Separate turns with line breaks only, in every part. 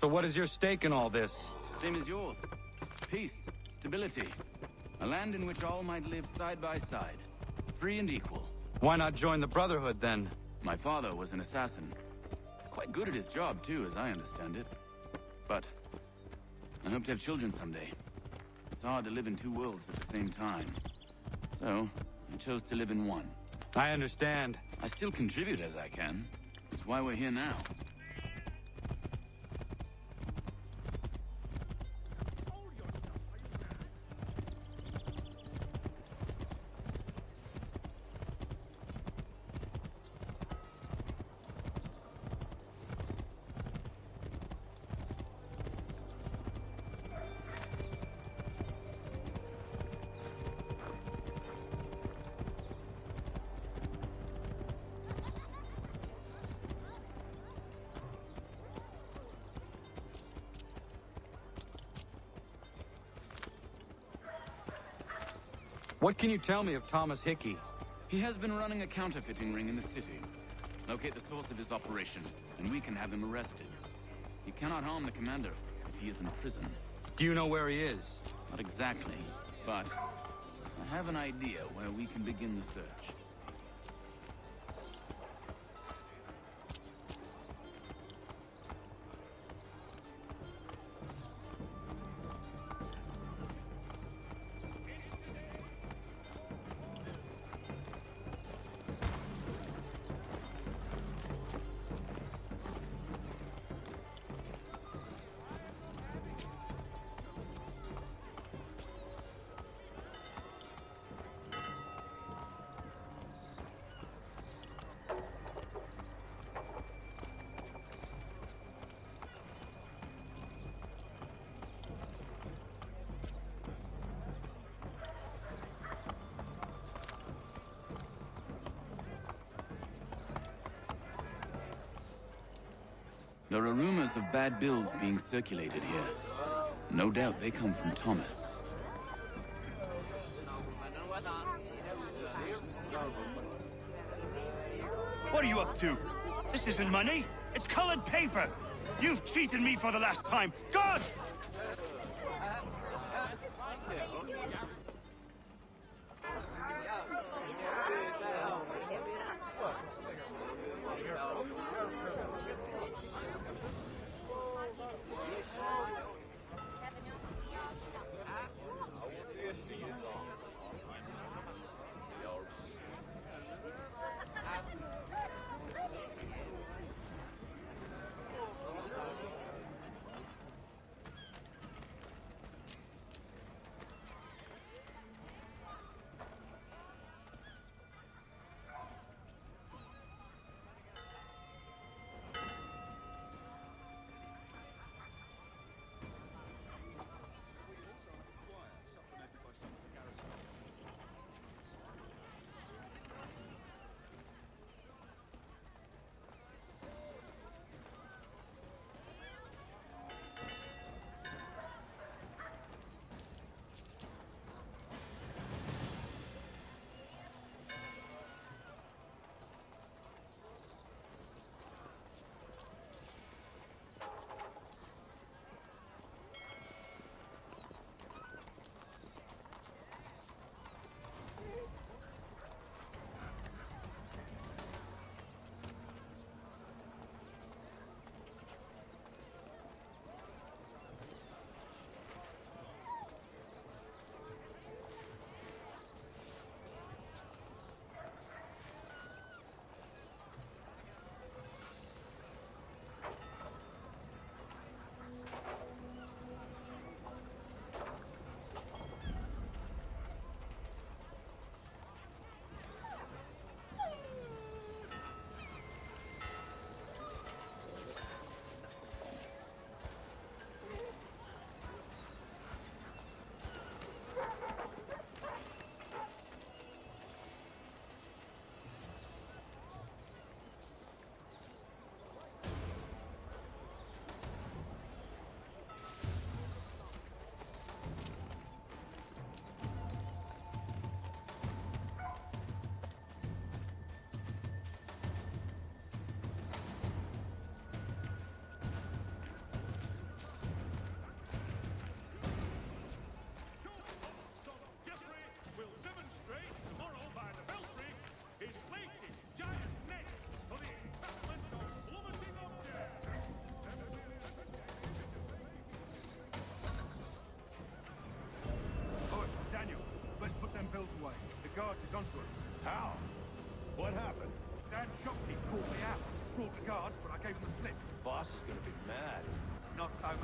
So what is your stake in all this?
Same as yours. Peace, stability. A land in which all might live side by side. Free and equal.
Why not join the Brotherhood, then?
My father was an assassin. Quite good at his job, too, as I understand it. But I hope to have children someday. It's hard to live in two worlds at the same time. So, I chose to live in one.
I understand.
I still contribute as I can. That's why we're here now.
What can you tell me of Thomas Hickey?
He has been running a counterfeiting ring in the city. Locate the source of his operation, and we can have him arrested. He cannot harm the commander if he is in prison.
Do you know where he is?
Not exactly, but I have an idea where we can begin the search. There are rumors of bad bills being circulated here. No doubt they come from Thomas.
What are you up to? This isn't money. It's colored paper. You've cheated me for the last time. God!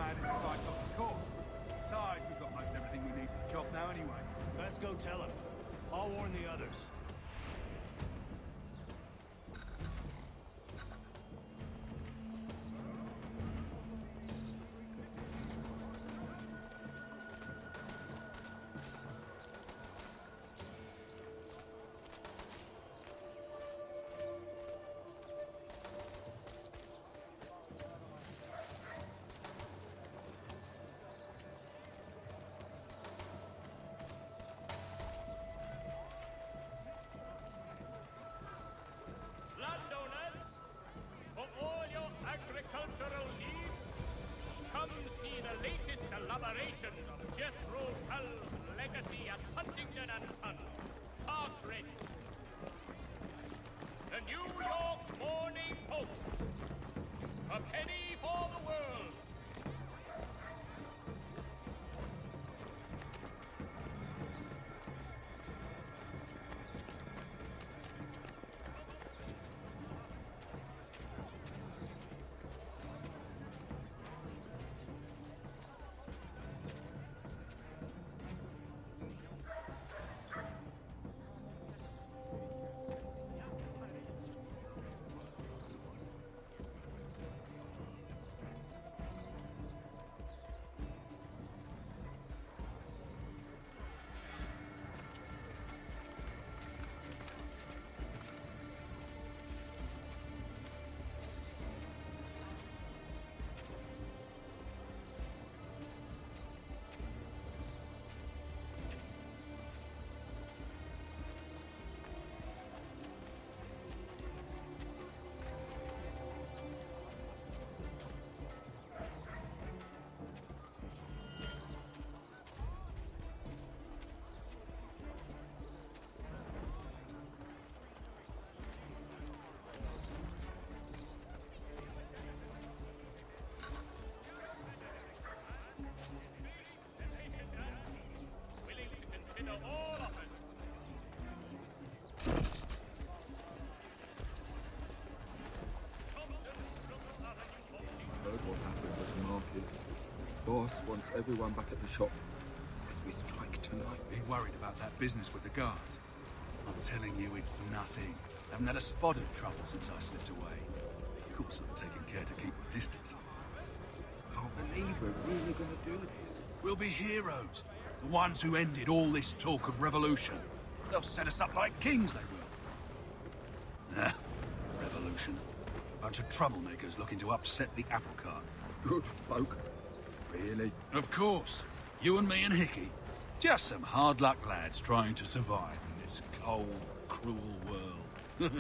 mad as if I got the call. Besides, we've got most everything we need for the job now anyway.
Let's go tell him. I'll warn the others.
Landowners, for all your agricultural needs, come see the latest elaborations of Jethro Tull's legacy at Huntingdon and Son, Park Ridge. The New York Morning Post. A penny for the world. Willing to consider all offers.
Heard what happened at the market. Boss wants everyone back at the shop. Says we strike tonight.
Been worried about that business with the guards. I'm telling you, it's nothing. Haven't had a spot of trouble since I slipped away. Of course, I'm taking care to keep my distance.
Can't believe we're really gonna do this.
We'll be heroes. The ones who ended all this talk of revolution. They'll set us up like kings, they will. Nah, revolution. Bunch of troublemakers looking to upset the apple cart.
Good folk. Really?
Of course. You and me and Hickey. Just some hard luck lads trying to survive in this cold, cruel world.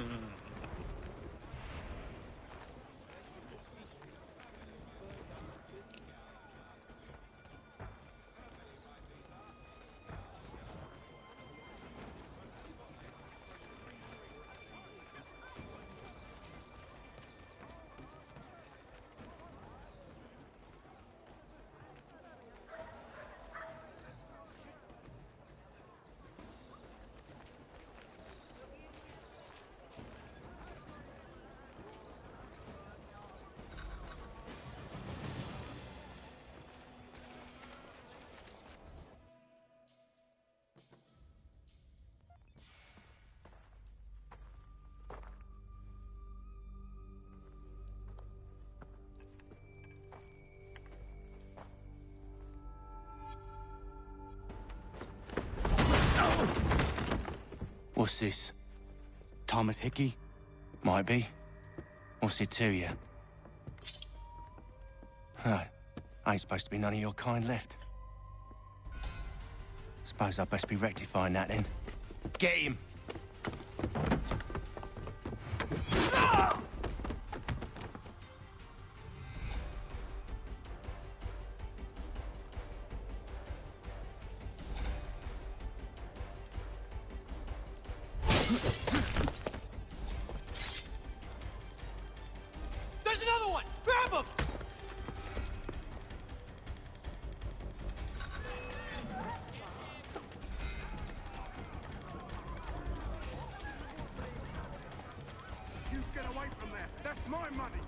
What's this? Thomas Hickey? Might be. What's it to you? Right. Ain't supposed to be none of your kind left. Suppose I best be rectifying that then. Get him!
There's another one! Grab him!
You get away from there. That's my money.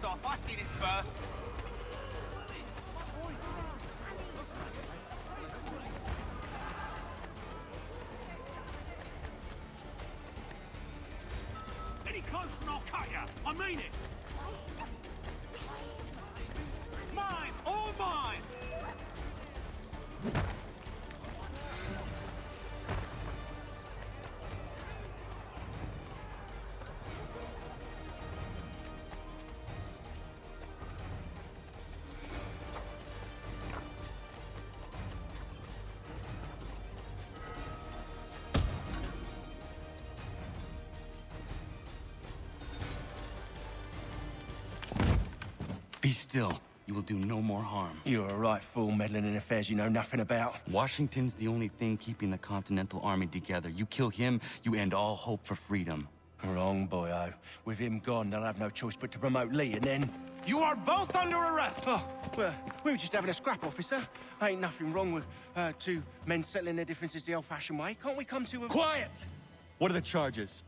off. I seen it first.
Any closer and I'll cut ya! I mean it!
Mine! All mine! Be still. You will do no more harm.
You're a right fool meddling in affairs you know nothing about.
Washington's the only thing keeping the Continental Army together. You kill him, you end all hope for freedom.
Wrong, boyo. With him gone, they'll have no choice but to promote Lee, and then...
You are both under arrest!
Oh, well, we were just having a scrap, officer. Ain't nothing wrong with two men settling their differences the old-fashioned way. Can't we come to a...
Quiet! What are the charges?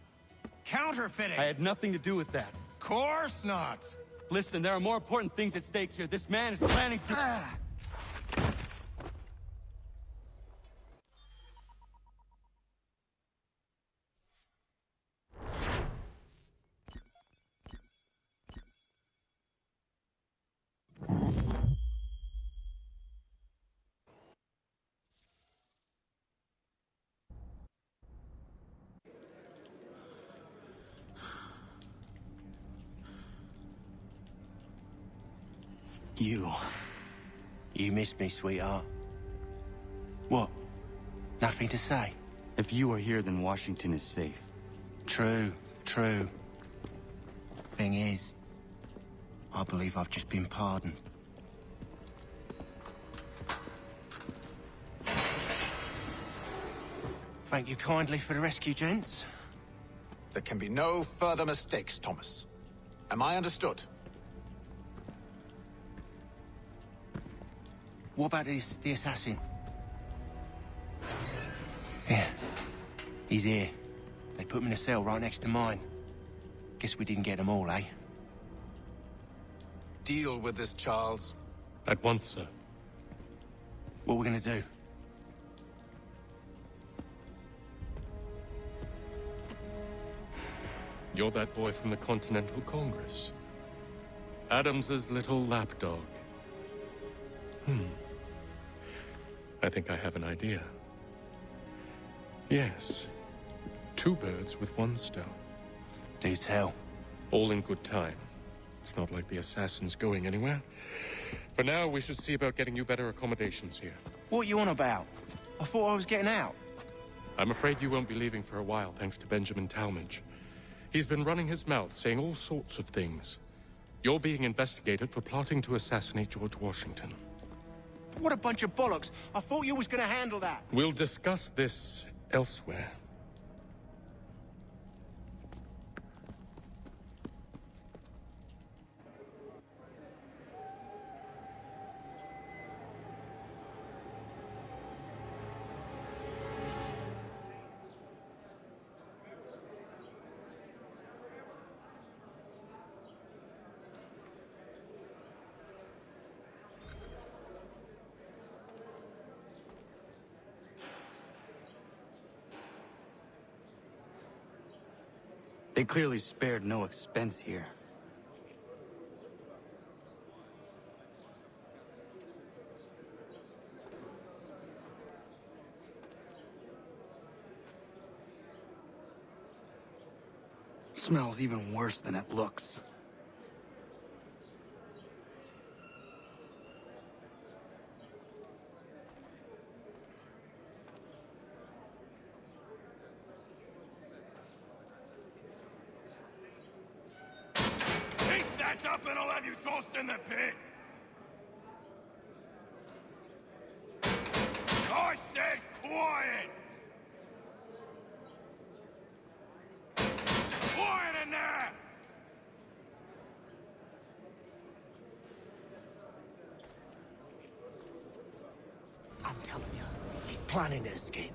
Counterfeiting!
I had nothing to do with that.
Course not!
Listen, there are more important things at stake here. This man is planning to...
You missed me, sweetheart. What? Nothing to say?
If you are here, then Washington is safe.
True, true. Thing is, I believe I've just been pardoned. Thank you kindly for the rescue, gents.
There can be no further mistakes, Thomas. Am I understood?
What about the assassin? Yeah. He's here. They put him in a cell right next to mine. Guess we didn't get them all, eh?
Deal with this, Charles.
At once, sir.
What are we gonna do?
You're that boy from the Continental Congress. Adams's little lapdog. I think I have an idea. Yes. Two birds with one stone.
Do tell.
All in good time. It's not like the assassin's going anywhere. For now, we should see about getting you better accommodations here.
What you on about? I thought I was getting out.
I'm afraid you won't be leaving for a while, thanks to Benjamin Talmadge. He's been running his mouth, saying all sorts of things. You're being investigated for plotting to assassinate George Washington.
What a bunch of bollocks. I thought you was gonna handle that.
We'll discuss this elsewhere.
They clearly spared no expense here. Smells even worse than it looks.
Up and I'll have you tossed in the pit! I said quiet! Quiet in there!
I'm telling you, he's planning to escape.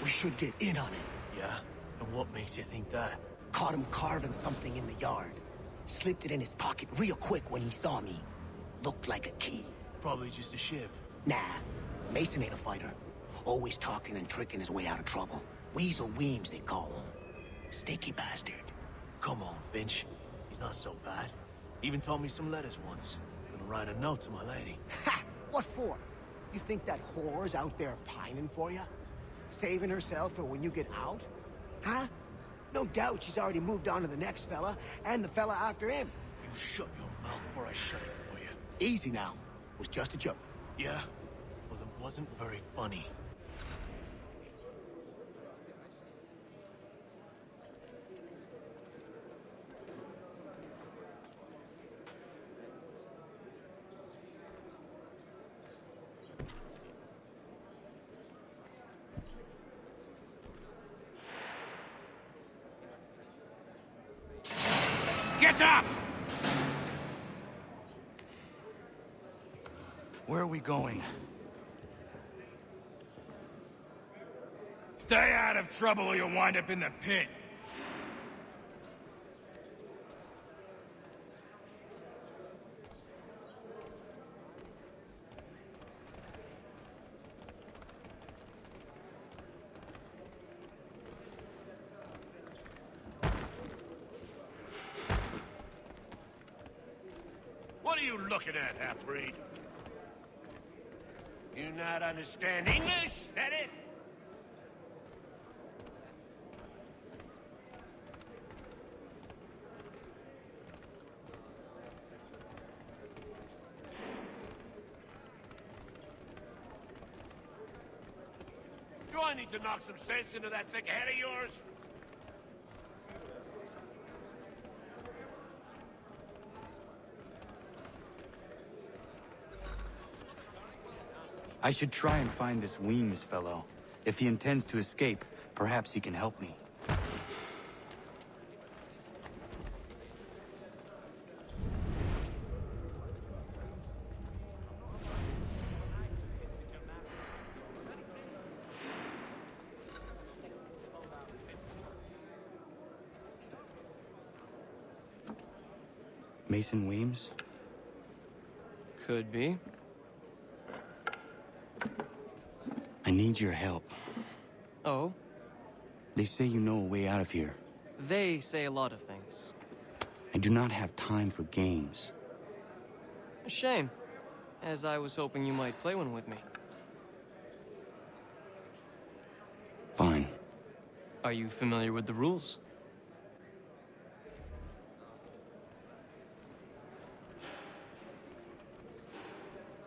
We should get in on it.
Yeah? And what makes you think that?
Caught him carving something in the yard. Slipped it in his pocket real quick when he saw me. Looked like a key.
Probably just a shiv.
Nah, Mason ain't a fighter. Always talking and tricking his way out of trouble. Weasel Weems, they call him. Sticky bastard.
Come on, Finch. He's not so bad. Even taught me some letters once. Gonna write a note to my lady.
Ha! What for? You think that whore's out there pining for you? Saving herself for when you get out? Huh? No doubt she's already moved on to the next fella, and the fella after him.
You shut your mouth before I shut it for you.
Easy now. It was just a joke.
Yeah? Well, it wasn't very funny.
Get up!
Where are we going?
Stay out of trouble or you'll wind up in the pit.
What are you looking at, half-breed? You not understand English? That it? Do I need to knock some sense into that thick head of yours?
I should try and find this Weems fellow. If he intends to escape, perhaps he can help me. Mason Weems?
Could be.
I need your help.
Oh?
They say you know a way out of here.
They say a lot of things.
I do not have time for games.
A shame, as I was hoping you might play one with me.
Fine.
Are you familiar with the rules?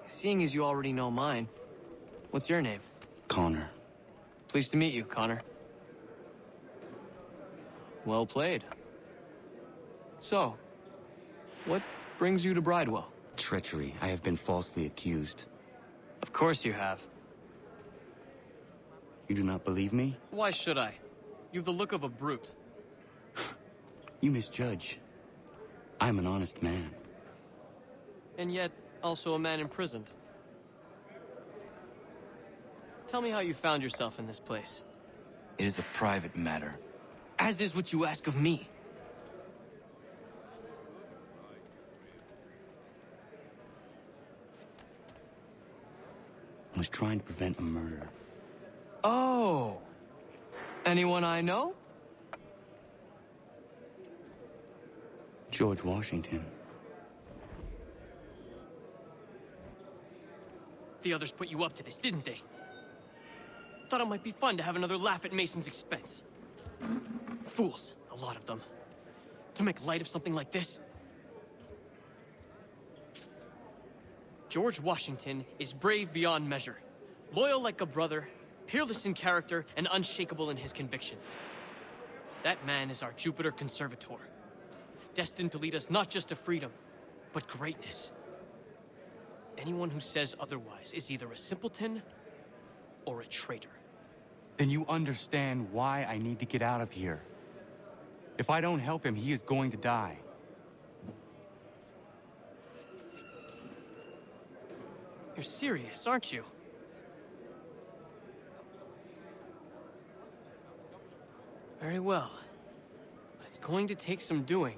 Seeing as you already know mine, what's your name?
Connor.
Pleased to meet you, Connor. Well played. So, what brings you to Bridewell?
Treachery. I have been falsely accused.
Of course you have.
You do not believe me?
Why should I? You've the look of a brute.
You misjudge. I'm an honest man.
And yet, also a man imprisoned. Tell me how you found yourself in this place.
It is a private matter.
As is what you ask of me.
I was trying to prevent a murder.
Oh! Anyone I know?
George Washington.
The others put you up to this, didn't they? Thought it might be fun to have another laugh at Mason's expense. Fools, a lot of them. To make light of something like this. George Washington is brave beyond measure. Loyal like a brother, peerless in character, and unshakable in his convictions. That man is our Jupiter Conservator. Destined to lead us not just to freedom, but greatness. Anyone who says otherwise is either a simpleton or a traitor.
Then you understand why I need to get out of here. If I don't help him, he is going to die.
You're serious, aren't you? Very well. But it's going to take some doing.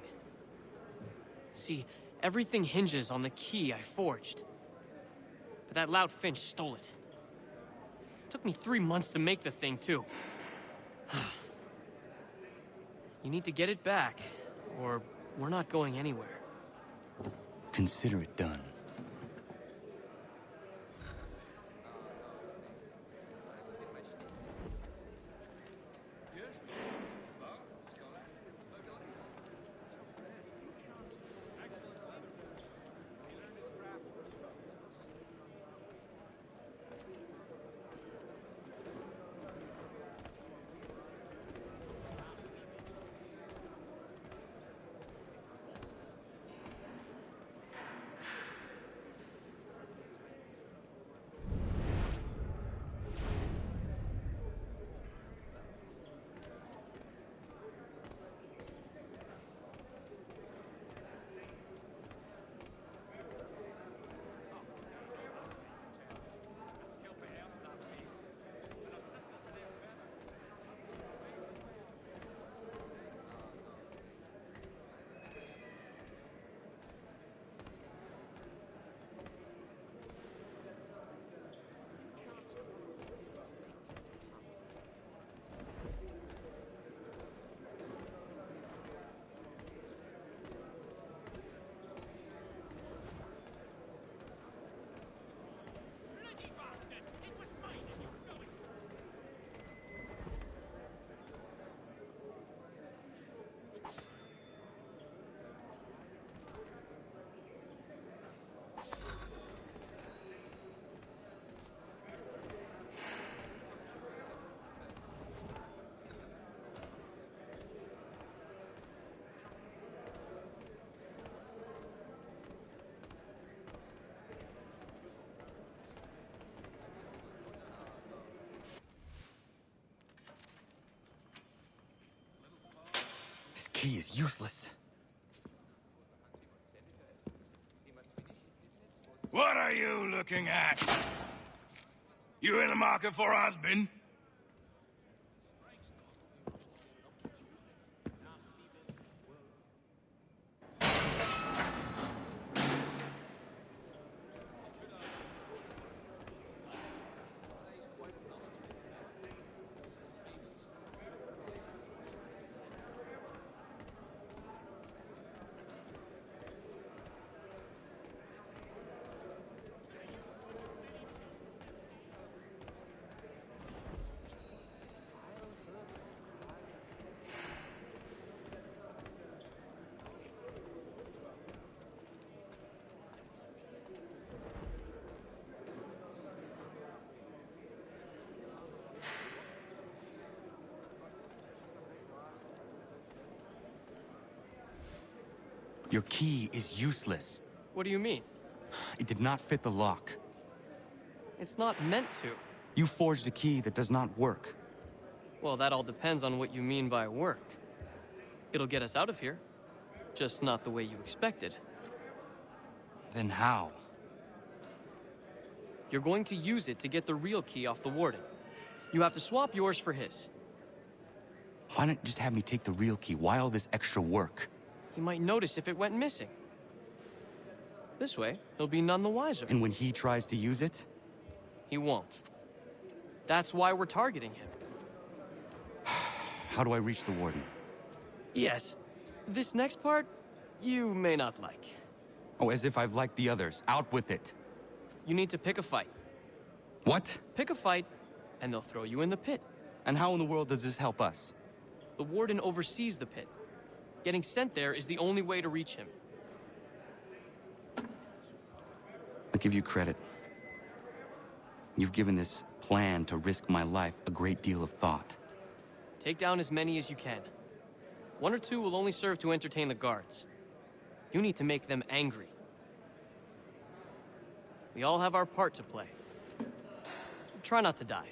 See, everything hinges on the key I forged. But that loud Finch stole it. Took me 3 months to make the thing, too. You need to get it back, or we're not going anywhere.
Consider it done. This key is useless.
What are you looking at? You in the market for a husband?
Your key is useless.
What do you mean?
It did not fit the lock.
It's not meant to.
You forged a key that does not work.
Well, that all depends on what you mean by work. It'll get us out of here. Just not the way you expected.
Then how?
You're going to use it to get the real key off the warden. You have to swap yours for his.
Why not just have me take the real key? Why all this extra work?
He might notice if it went missing. This way, he'll be none the wiser.
And when he tries to use it?
He won't. That's why we're targeting him.
How do I reach the warden?
Yes. This next part, you may not like.
Oh, as if I've liked the others. Out with it.
You need to pick a fight.
What?
Pick a fight, and they'll throw you in the pit.
And how in the world does this help us?
The warden oversees the pit. Getting sent there is the only way to reach him.
I'll give you credit. You've given this plan to risk my life a great deal of thought.
Take down as many as you can. 1 or 2 will only serve to entertain the guards. You need to make them angry. We all have our part to play. Try not to die.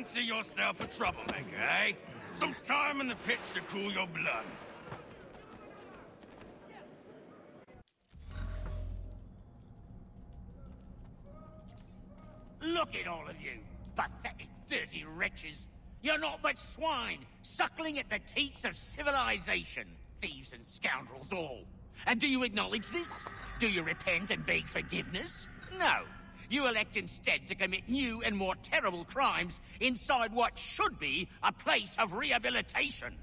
fancy yourself a troublemaker, eh? Some time in the pit should cool your blood.
Look at all of you, pathetic, dirty wretches. You're not but swine, suckling at the teats of civilization. Thieves and scoundrels all. And do you acknowledge this? Do you repent and beg forgiveness? No. You elect instead to commit new and more terrible crimes inside what should be a place of rehabilitation.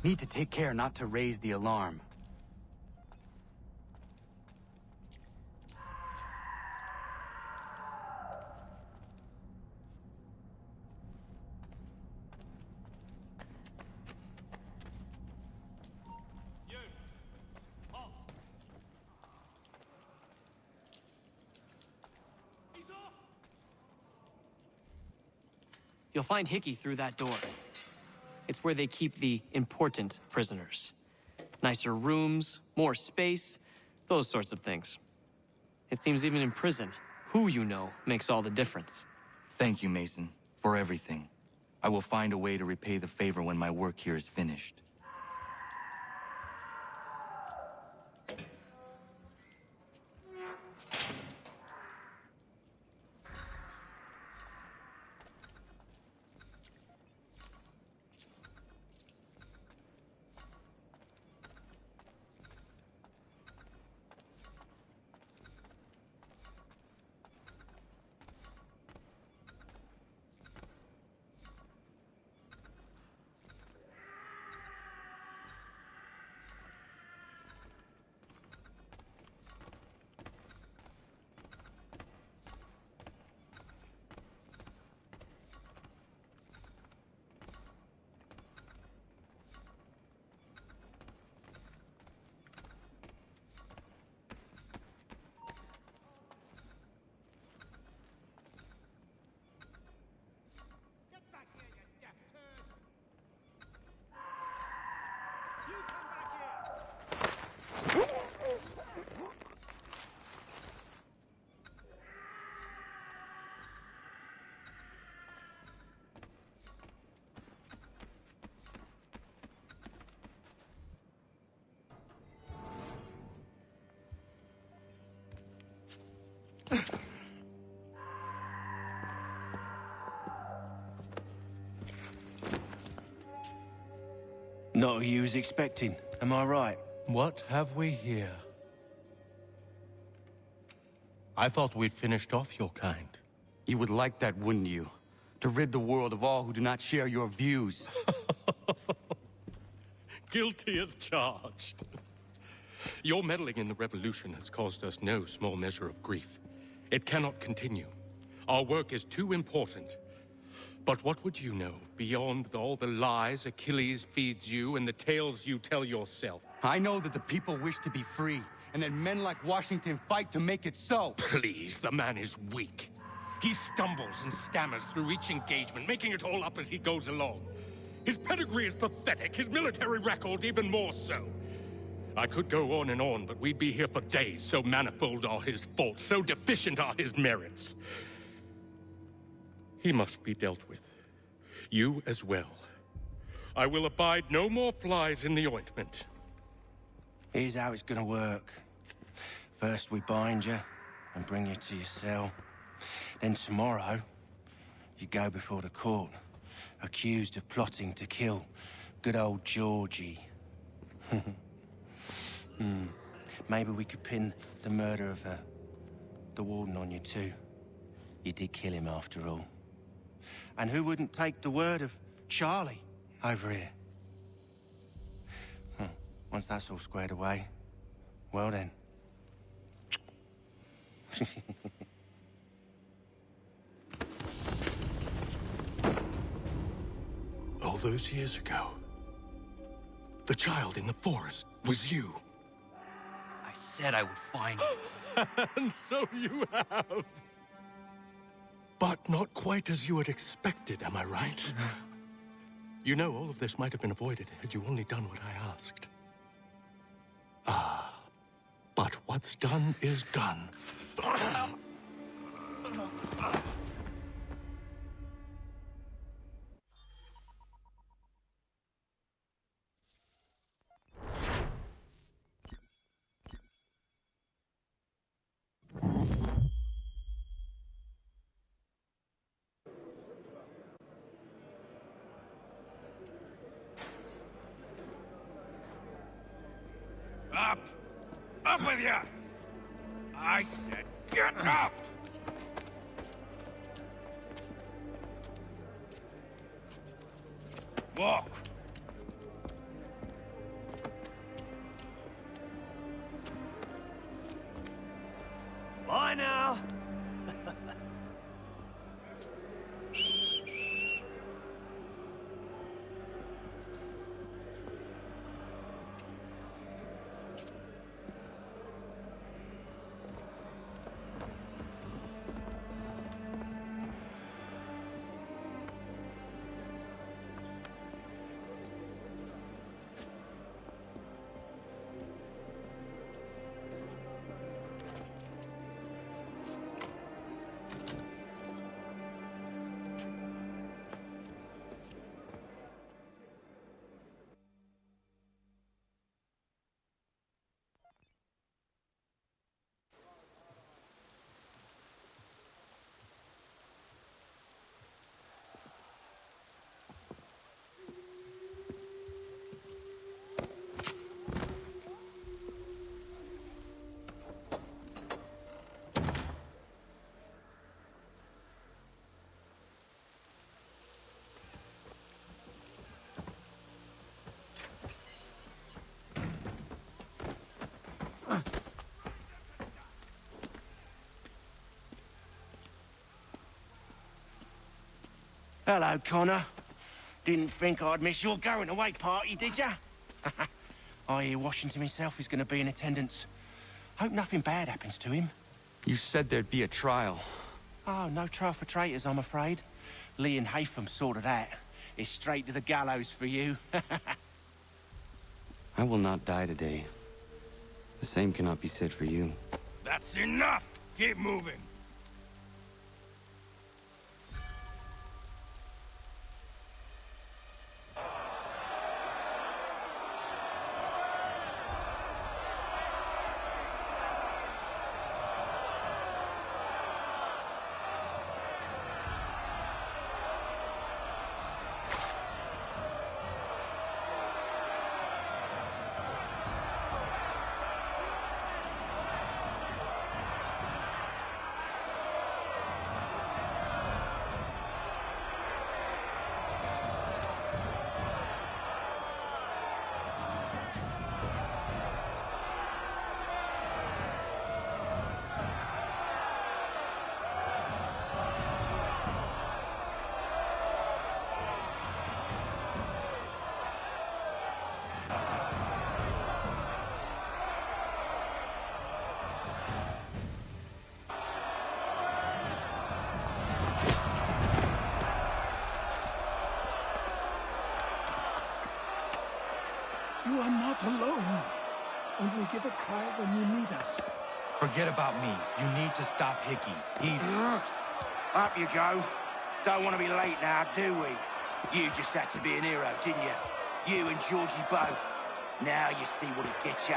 Need to take care not to raise the alarm.
You'll find Hickey through that door. It's where they keep the important prisoners. Nicer rooms, more space, those sorts of things. It seems even in prison, who you know makes all the difference.
Thank you, Mason, for everything. I will find a way to repay the favor when my work here is finished.
Not who you was expecting, am I right?
What have we here? I thought we'd finished off your kind.
You would like that, wouldn't you? To rid the world of all who do not share your views.
Guilty as charged. Your meddling in the revolution has caused us no small measure of grief. It cannot continue. Our work is too important. But what would you know beyond all the lies Achilles feeds you and the tales you tell yourself?
I know that the people wish to be free, and that men like Washington fight to make it so.
Please, the man is weak. He stumbles and stammers through each engagement, making it all up as he goes along. His pedigree is pathetic, his military record even more so. I could go on and on, but we'd be here for days, so manifold are his faults, so deficient are his merits. He must be dealt with. You as well. I will abide no more flies in the ointment.
Here's how it's gonna work. First we bind you and bring you to your cell. Then tomorrow, you go before the court, accused of plotting to kill good old Georgie. Maybe we could pin the murder of the warden on you too. You did kill him after all. And who wouldn't take the word of Charlie over here? Once that's all squared away, well then,
All those years ago, the child in the forest was you.
I said I would find you.
And so you have. But not quite as you had expected, am I right? You know, all of this might have been avoided had you only done what I asked. But what's done is done.
Up! Up with you! I said get up! Walk!
Bye now!
Hello, Connor. Didn't think I'd miss your going-away party, did ya? I hear Washington himself is going to be in attendance. Hope nothing bad happens to him.
You said there'd be a trial.
Oh, no trial for traitors, I'm afraid. Lee and Haytham sorted that. It's straight to the gallows for you.
I will not die today. The same cannot be said for you.
That's enough! Keep moving!
You are not alone. Only give a cry when you need us.
Forget about me. You need to stop Hickey. He's...
Up you go. Don't want to be late now, do we? You just had to be an hero, didn't you? You and Georgie both. Now you see what it gets you.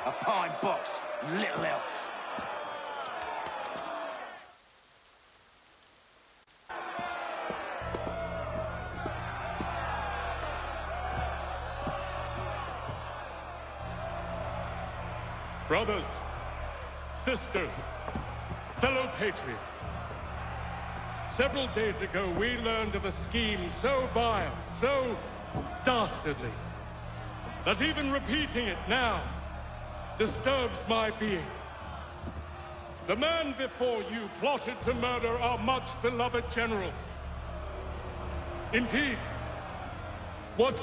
A pine box, little else.
Brothers, sisters, fellow patriots. Several days ago, we learned of a scheme so vile, so dastardly, that even repeating it now disturbs my being. The man before you plotted to murder our much-beloved general. Indeed, what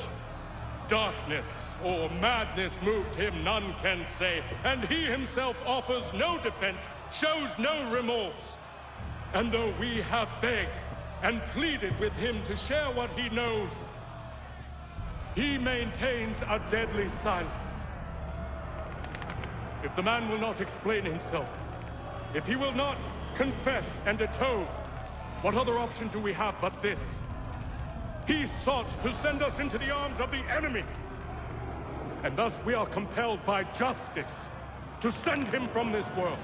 darkness or madness moved him, none can say, and he himself offers no defense, shows no remorse. And though we have begged and pleaded with him to share what he knows, he maintains a deadly silence. If the man will not explain himself, if he will not confess and atone, what other option do we have but this? He sought to send us into the arms of the enemy. And thus we are compelled by justice to send him from this world.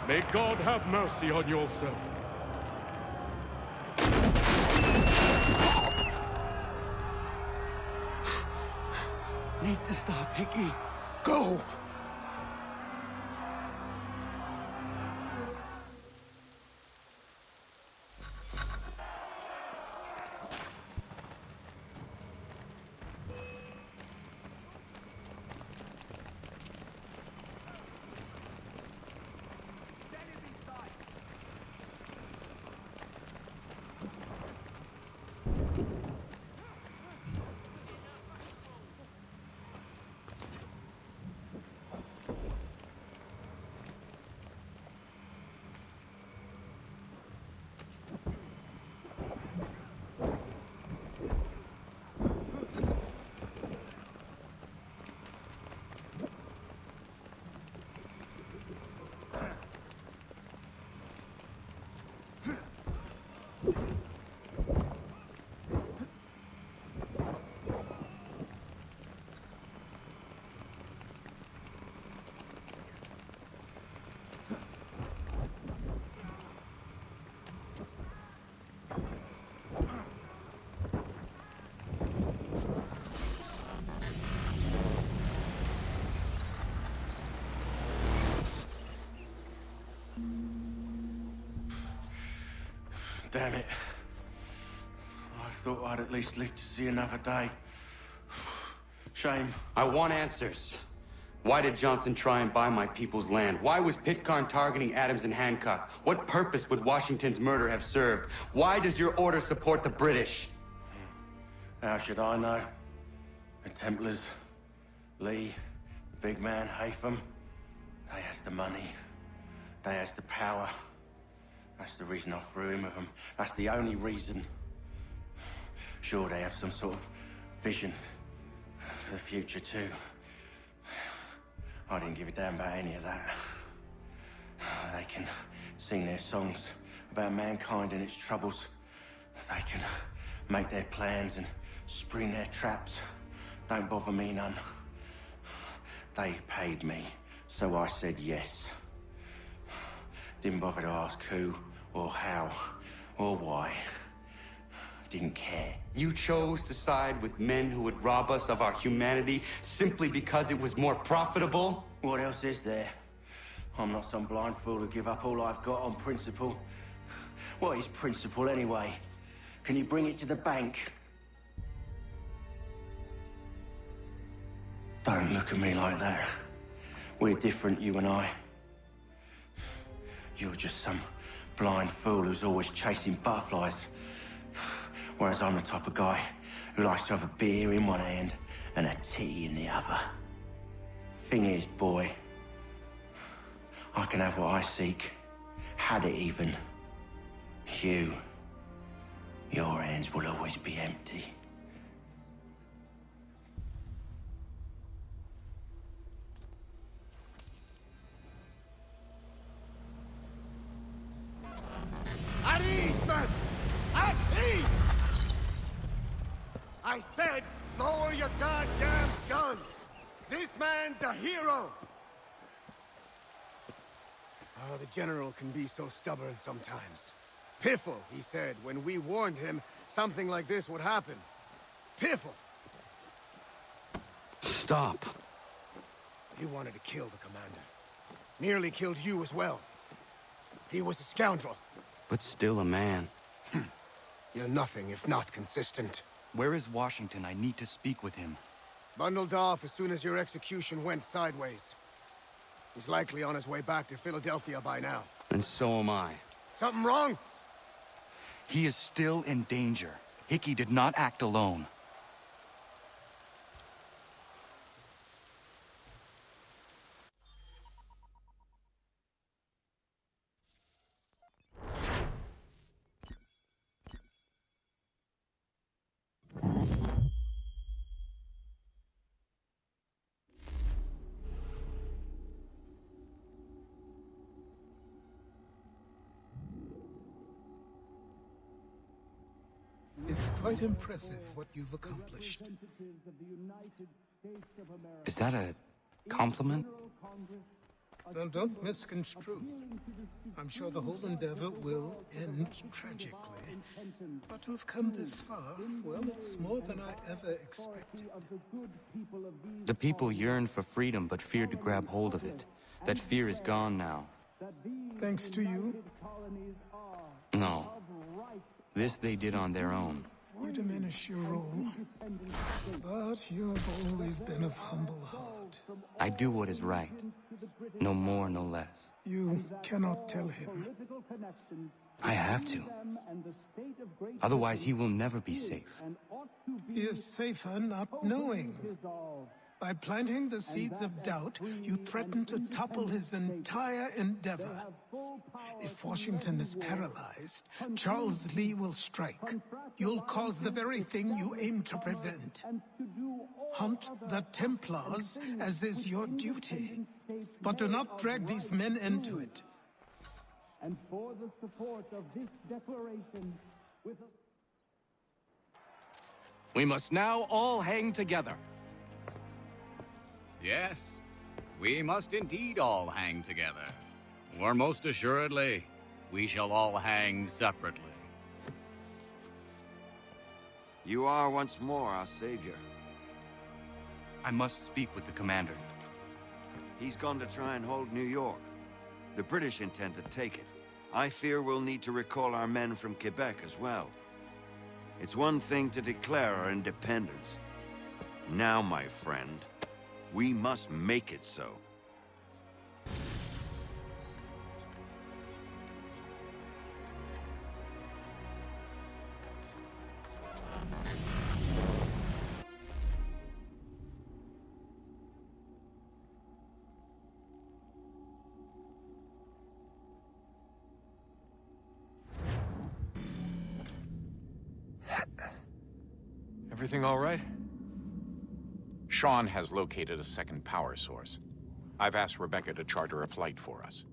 May God have mercy on your servant.
Need to stop, Hickey. Go! Damn it. I thought I'd at least live to see another day. Shame.
I want answers. Why did Johnson try and buy my people's land? Why was Pitcairn targeting Adams and Hancock? What purpose would Washington's murder have served? Why does your order support the British?
How should I know? The Templars, Lee, the big man, Haytham, they has the money. They has the power. That's the reason I threw in with them. That's the only reason. Sure, they have some sort of vision for the future, too. I didn't give a damn about any of that. They can sing their songs about mankind and its troubles. They can make their plans and spring their traps. Don't bother me none. They paid me, so I said yes. Didn't bother to ask who, or how, or why. Didn't care.
You chose to side with men who would rob us of our humanity simply because it was more profitable?
What else is there? I'm not some blind fool who give up all I've got on principle. What is principle anyway? Can you bring it to the bank? Don't look at me like that. We're different, you and I. You're just some blind fool who's always chasing butterflies. Whereas I'm the type of guy who likes to have a beer in one hand and a tea in the other. Thing is, boy, I can have what I seek. Had it even. Your hands will always be empty.
At ease, men! At ease! I said, lower your goddamn guns! This man's a hero! Oh, the General can be so stubborn sometimes. Piffle, he said, when we warned him something like this would happen. Piffle!
Stop.
He wanted to kill the commander. Nearly killed you as well. He was a scoundrel.
But still a man.
You're nothing if not consistent.
Where is Washington? I need to speak with him.
Bundled off as soon as your execution went sideways. He's likely on his way back to Philadelphia by now.
And so am I.
Something wrong?
He is still in danger. Hickey did not act alone.
It's quite impressive what you've accomplished.
Is that a compliment?
Now, don't misconstrue. I'm sure the whole endeavor will end tragically. But to have come this far, well, it's more than I ever expected.
The people yearned for freedom but feared to grab hold of it. That fear is gone now.
Thanks to you?
No. This they did on their own.
You diminish your role. But you've always been of humble heart.
I do what is right. No more, no less.
You cannot tell him.
I have to. Otherwise, he will never be safe.
He is safer not knowing. By planting the seeds of doubt, you threaten to topple his entire endeavor. If Washington is paralyzed, Charles Lee will strike. You'll cause the very thing you aim to prevent. Hunt the Templars, as is your duty. But do not drag these men into it.
And for the support of this declaration, with
We must now all hang together.
Yes, we must indeed all hang together. Or most assuredly, we shall all hang separately.
You are once more our savior.
I must speak with the commander.
He's gone to try and hold New York. The British intend to take it. I fear we'll need to recall our men from Quebec as well. It's one thing to declare our independence. Now, my friend, we must make it so.
Everything all right?
Sean has located a second power source. I've asked Rebecca to charter a flight for us.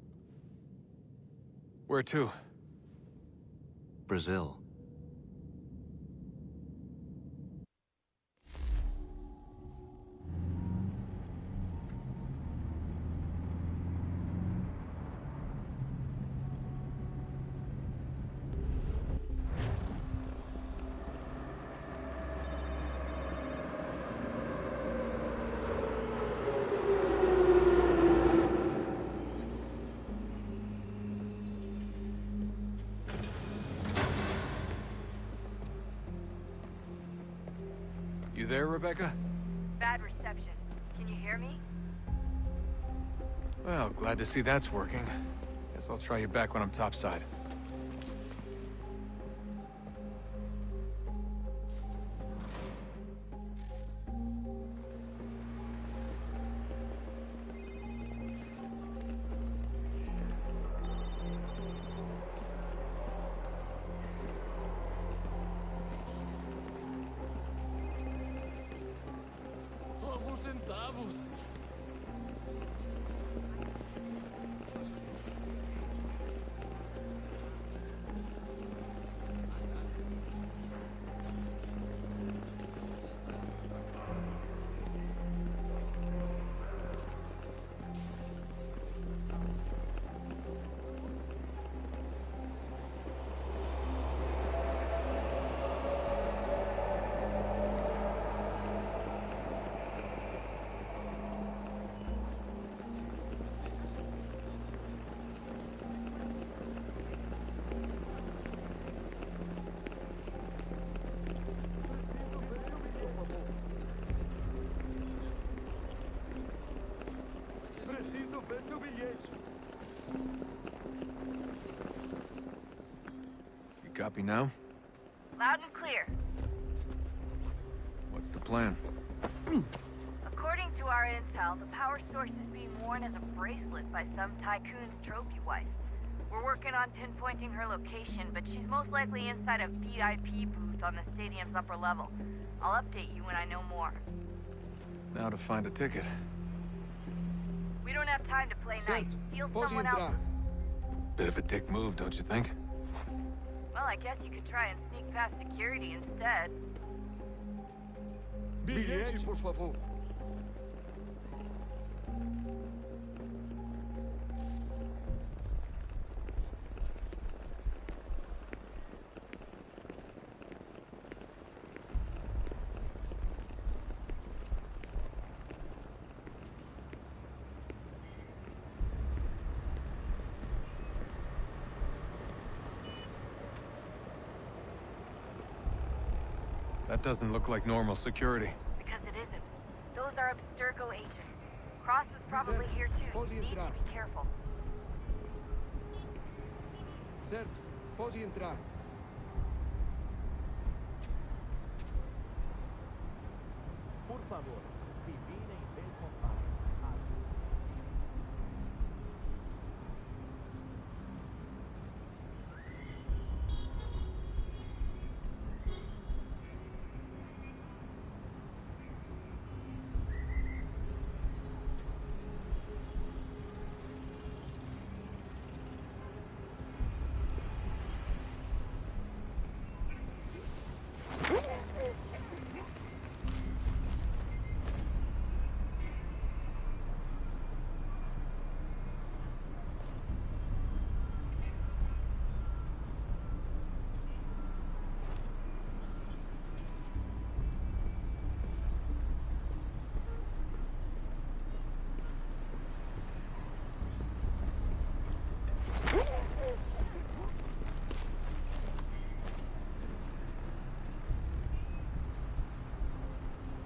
Where to?
Brazil.
You there, Rebecca?
Bad reception. Can you hear me?
Well, glad to see that's working. Guess I'll try you back when I'm topside.
centavos.
copy now?
Loud and clear.
What's the plan?
According to our intel, the power source is being worn as a bracelet by some tycoon's trophy wife. We're working on pinpointing her location, but she's most likely inside a VIP booth on the stadium's upper level. I'll update you when I know more.
Now to find a ticket.
We don't have time to play nice. Steal someone else's.
Bit of a dick move, don't you think?
Well, I guess you could try and sneak past security instead.
Bilhete, por favor.
That doesn't look like normal security.
Because it isn't. Those are Abstergo agents. Cross is probably here too. You need to be careful.
Certo, pode entrar.
Por favor, se virem bem comprados.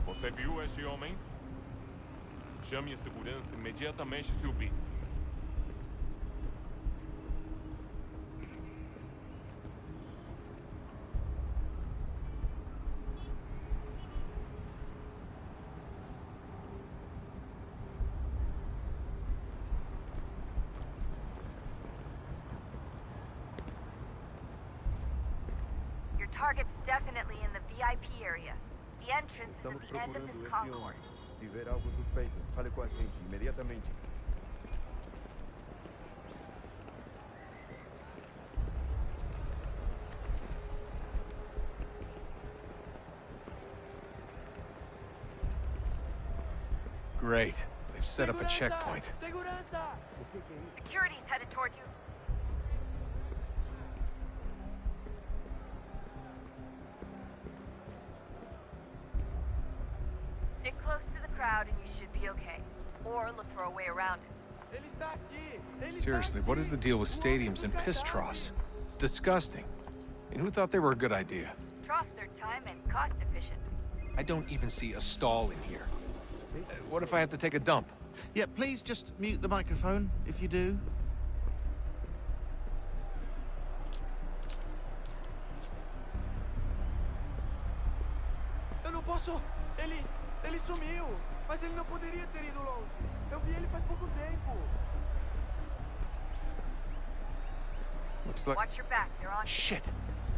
Você viu este homem? Chame a segurança imediatamente se o vir.
Your target's definitely in the VIP area. The entrance is at the end of this concourse.
Se ver algo suspeito, fale com a gente imediatamente.
Great. They've set up a checkpoint.
Security's headed toward you. Stick close to the crowd and you should be okay. Or look for a way around it.
Seriously, what is the deal with stadiums and piss troughs? It's disgusting. I mean, who thought they were a good idea?
Troughs are time and cost efficient.
I don't even see a stall in here. What if I have to take a dump?
Yeah, please just mute the microphone if you do.
Eu não posso... Ele sumiu. Mas ele não poderia ter ido longe. Eu vi ele faz pouco tempo.
Looks like...
Watch your back, they're on.
Shit!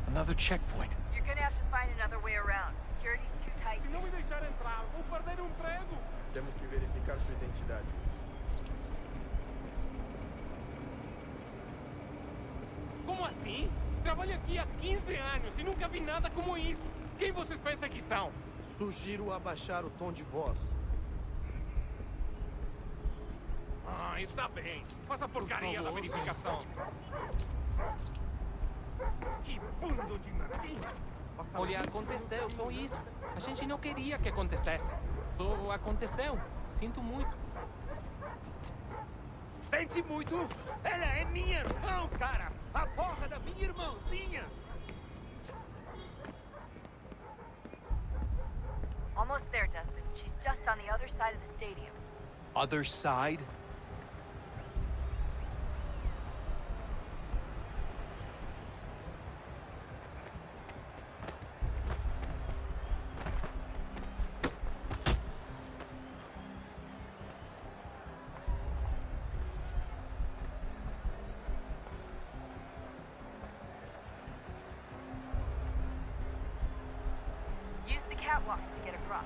Another checkpoint.
You're gonna have to find another way around. Security's too tight.
Se não me deixar entrar, vou perder emprego.
Temos que verificar sua identidade.
Como assim? Trabalho aqui há 15 anos e nunca vi nada como isso. Quem vocês pensam que são?
Sugiro abaixar o tom de voz.
Ah, está bem. Faça a porcaria da verificação.
Que bando de marquinhos.
Olha, aconteceu, só isso. A gente não queria que acontecesse. Só aconteceu. Sinto muito.
Sente muito? Ela é minha irmã, cara! A porra da minha irmãzinha!
Almost there, Desmond. She's just on the other side of the stadium.
Other side?
catwalks to get across.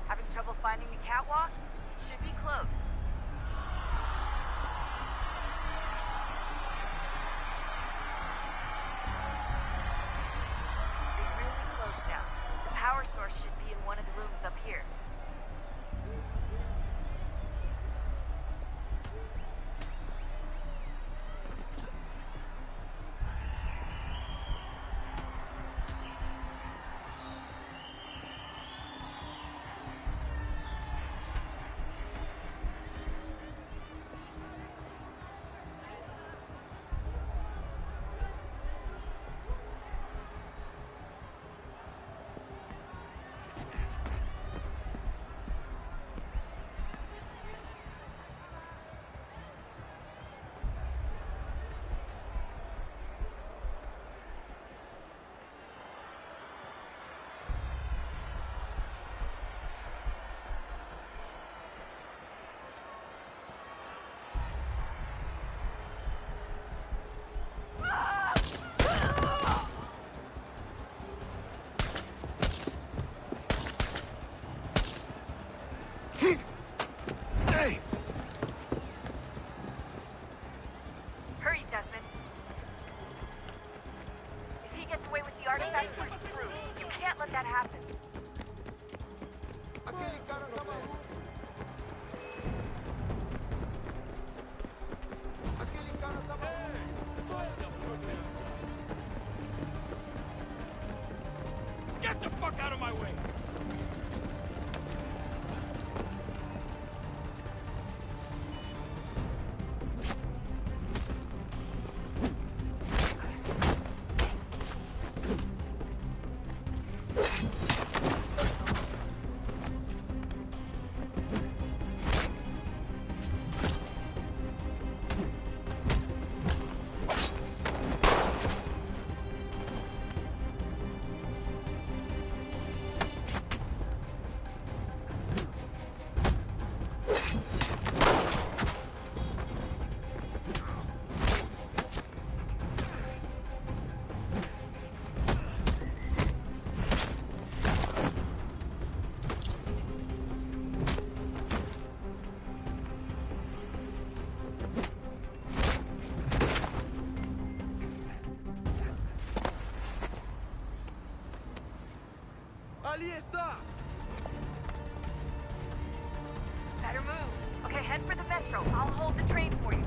Having trouble finding the catwalk? It should be close. You're really close now. The power source should be in one of the rooms up here.
Hey!
Hurry, Desmond. If he gets away with the artifacts, we're screwed. You can't let that happen.
Get the fuck out of my way!
Ali está!
Better move. Okay, head for the metro. I'll hold the train for you.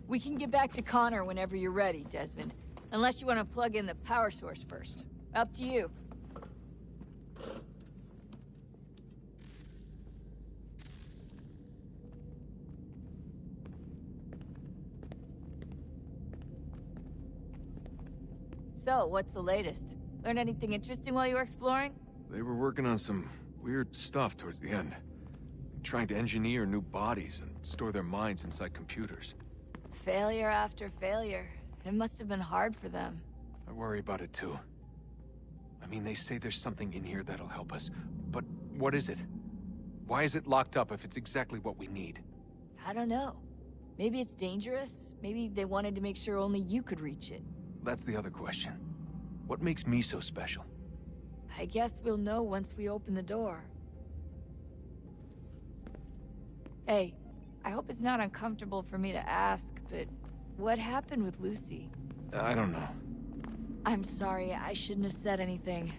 We can get back to Connor whenever you're ready, Desmond. Unless you want to plug in the power source first. Up to you. So, what's the latest? Learn anything interesting while you were exploring?
They were working on some weird stuff towards the end. Trying to engineer new bodies and store their minds inside computers.
Failure after failure. It must have been hard for them.
I worry about it too. I mean, they say there's something in here that'll help us. But what is it? Why is it locked up if it's exactly what we need?
I don't know. Maybe it's dangerous. Maybe they wanted to make sure only you could reach it.
That's the other question. What makes me so special?
I guess we'll know once we open the door. Hey, I hope it's not uncomfortable for me to ask, but what happened with Lucy?
I don't know.
I'm sorry, I shouldn't have said anything.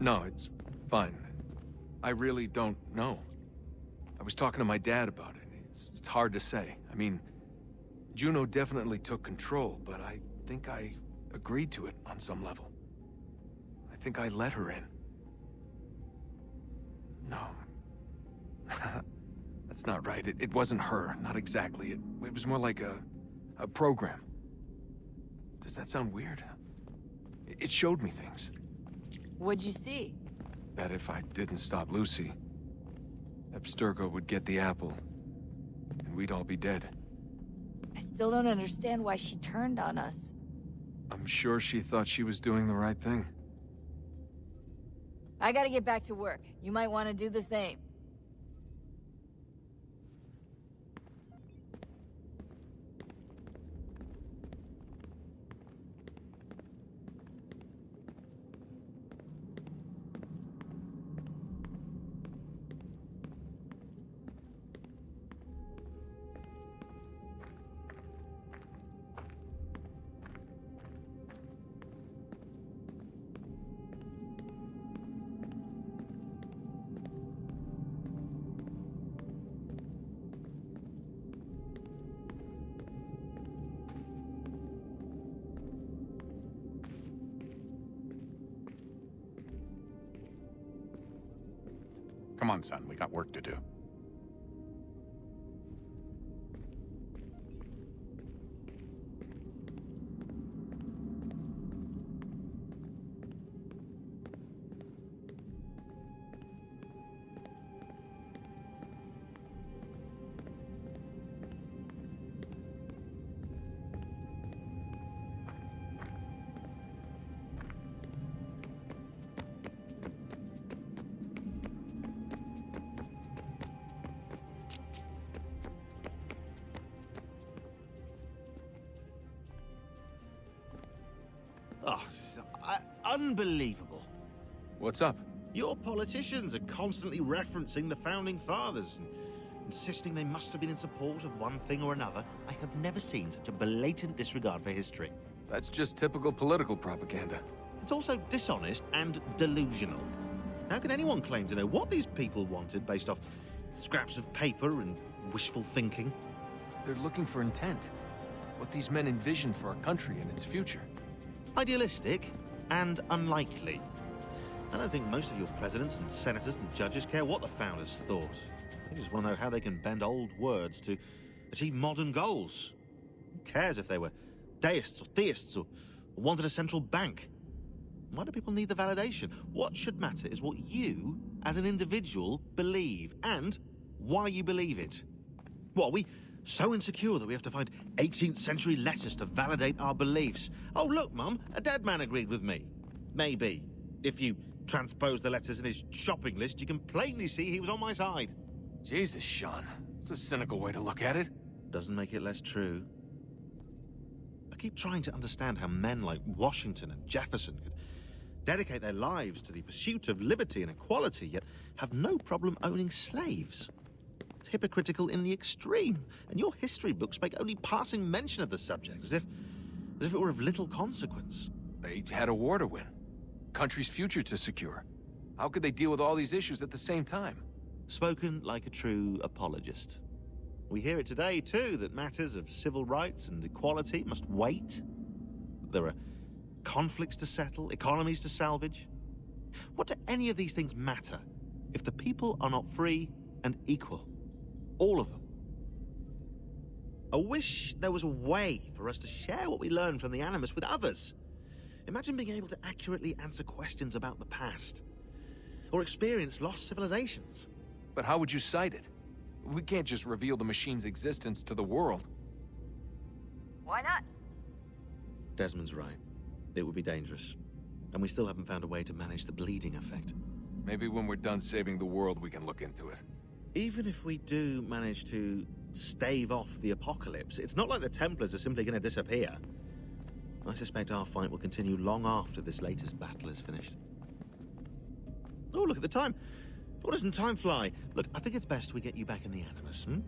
No, it's fine. I really don't know. I was talking to my dad about it. It's hard to say. I mean, Juno definitely took control, but I think I agreed to it on some level. I think I let her in. No. That's not right. It wasn't her. Not exactly. It was more like a program. Does that sound weird? It showed me things.
What'd you see?
That if I didn't stop Lucy, Abstergo would get the apple, and we'd all be dead.
I still don't understand why she turned on us.
I'm sure she thought she was doing the right thing.
I gotta get back to work. You might want to do the same.
Come on, son, we got work to do.
Unbelievable.
What's up?
Your politicians are constantly referencing the Founding Fathers and insisting they must have been in support of one thing or another. I have never seen such a blatant disregard for history.
That's just typical political propaganda.
It's also dishonest and delusional. How can anyone claim to know what these people wanted based off scraps of paper and wishful thinking?
They're looking for intent. What these men envision for our country and its future.
Idealistic and unlikely. I don't think most of your presidents and senators and judges care what the founders thought. They just want to know how they can bend old words to achieve modern goals. Who cares if they were deists or theists or wanted a central bank? Why do people need the validation? What should matter is what you, as an individual, believe and why you believe it. What, are we so insecure that we have to find 18th century letters to validate our beliefs? Oh, look, Mum, a dead man agreed with me. Maybe. If you transpose the letters in his shopping list, you can plainly see he was on my side.
Jesus, Sean. It's a cynical way to look at it.
Doesn't make it less true. I keep trying to understand how men like Washington and Jefferson could dedicate their lives to the pursuit of liberty and equality, yet have no problem owning slaves. It's hypocritical in the extreme, and your history books make only passing mention of the subject, as if it were of little consequence.
They had a war to win. Country's future to secure. How could they deal with all these issues at the same time?
Spoken like a true apologist. We hear it today, too, that matters of civil rights and equality must wait. There are conflicts to settle, economies to salvage. What do any of these things matter if the people are not free and equal? All of them. I wish there was a way for us to share what we learn from the Animus with others. Imagine being able to accurately answer questions about the past, or experience lost civilizations.
But how would you cite it? We can't just reveal the machine's existence to the world.
Why not?
Desmond's right. It would be dangerous. And we still haven't found a way to manage the bleeding effect.
Maybe when we're done saving the world, we can look into it.
Even if we do manage to stave off the apocalypse, it's not like the Templars are simply going to disappear. I suspect our fight will continue long after this latest battle is finished. Oh, look at the time. Oh, doesn't time fly? Look, I think it's best we get you back in the Animus, hmm?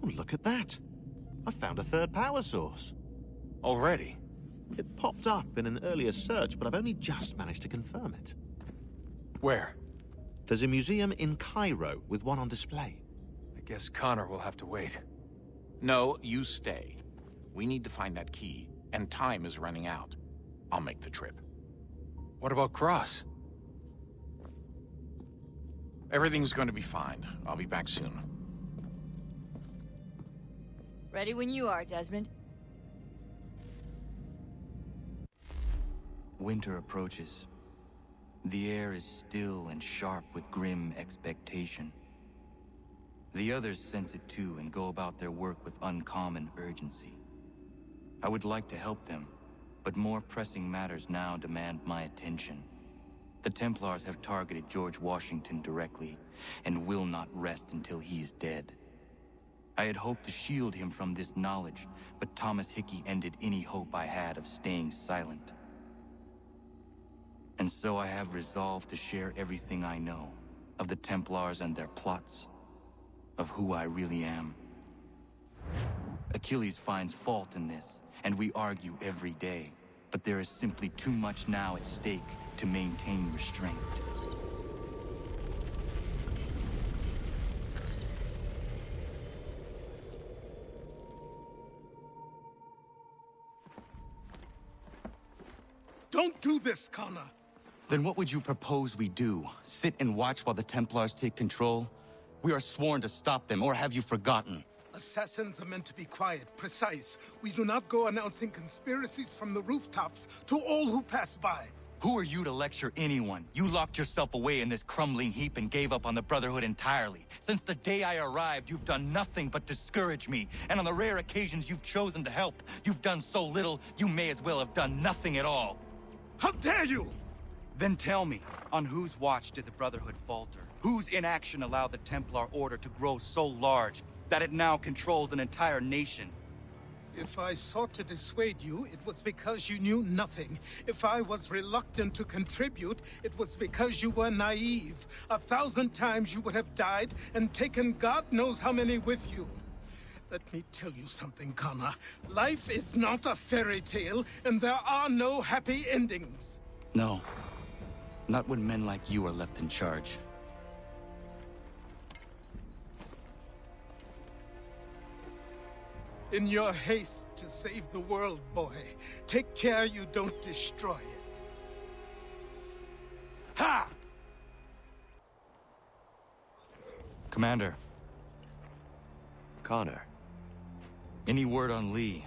Oh, look at that. I found a third power source.
Already?
It popped up in an earlier search, but I've only just managed to confirm it.
Where?
There's a museum in Cairo with one on display.
I guess Connor will have to wait.
No, you stay. We need to find that key, and time is running out. I'll make the trip.
What about Cross?
Everything's going to be fine. I'll be back soon.
Ready when you are, Desmond.
Winter approaches. The air is still and sharp with grim expectation. The others sense it too and go about their work with uncommon urgency. I would like to help them, but more pressing matters now demand my attention. The Templars have targeted George Washington directly, and will not rest until he is dead. I had hoped to shield him from this knowledge, but Thomas Hickey ended any hope I had of staying silent. And so I have resolved to share everything I know, of the Templars and their plots, of who I really am. Achilles finds fault in this, and we argue every day, but there is simply too much now at stake to maintain restraint.
Don't do this, Connor.
Then what would you propose we do? Sit and watch while the Templars take control? We are sworn to stop them, or have you forgotten?
Assassins are meant to be quiet, precise. We do not go announcing conspiracies from the rooftops to all who pass by.
Who are you to lecture anyone? You locked yourself away in this crumbling heap and gave up on the Brotherhood entirely. Since the day I arrived, you've done nothing but discourage me. And on the rare occasions you've chosen to help, you've done so little, you may as well have done nothing at all.
How dare you!
Then tell me, on whose watch did the Brotherhood falter? Whose inaction allowed the Templar Order to grow so large that it now controls an entire nation?
If I sought to dissuade you, it was because you knew nothing. If I was reluctant to contribute, it was because you were naive. 1,000 times you would have died and taken God knows how many with you. Let me tell you something, Connor. Life is not a fairy tale, and there are no happy endings.
No. Not when men like you are left in charge.
In your haste to save the world, boy, take care you don't destroy it. Ha!
Commander.
Connor.
Any word on Lee?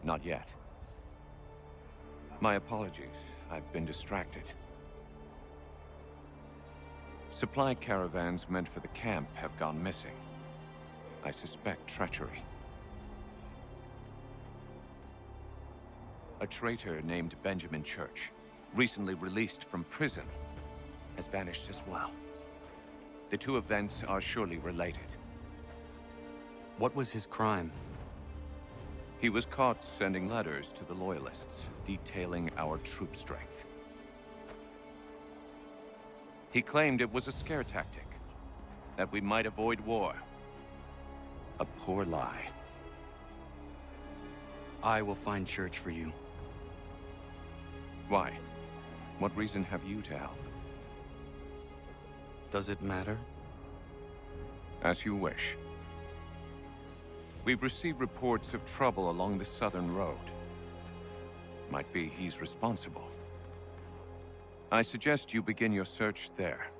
Not yet. My apologies. I've been distracted. Supply caravans meant for the camp have gone missing. I suspect treachery. A traitor named Benjamin Church, recently released from prison, has vanished as well. The two events are surely related.
What was his crime?
He was caught sending letters to the Loyalists, detailing our troop strength. He claimed it was a scare tactic, that we might avoid war. A poor lie.
I will find Church for you.
Why? What reason have you to help?
Does it matter?
As you wish. We've received reports of trouble along the southern road. Might be he's responsible. I suggest you begin your search there.